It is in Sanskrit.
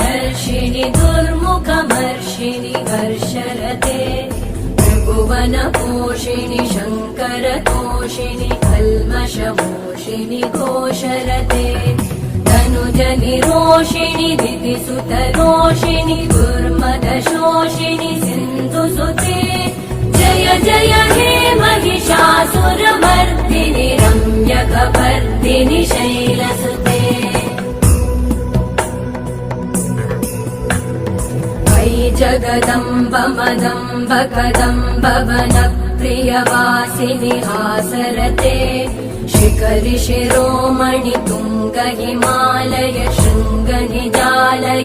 धर्षिणि दुर्मुखमर्षिणि हर्षरते त्रिभुवनपोषिणि शङ्करतोषिणि कल्मषमोषिणि घोषरते तनुजनिरोषिणि दितिसुतरोषिणि दुर्मदशोषिणि सिन्धुसुते जय जय हे महिषासुरमर्दिनि रम्यकपर्दिनि शैलसुते वै जगदम्ब मदम्ब कदम्ब वनप्रियवासिनि हासरते शिखरि शिरोमणि तुङ्ग हिमालय शृङ्ग निजालय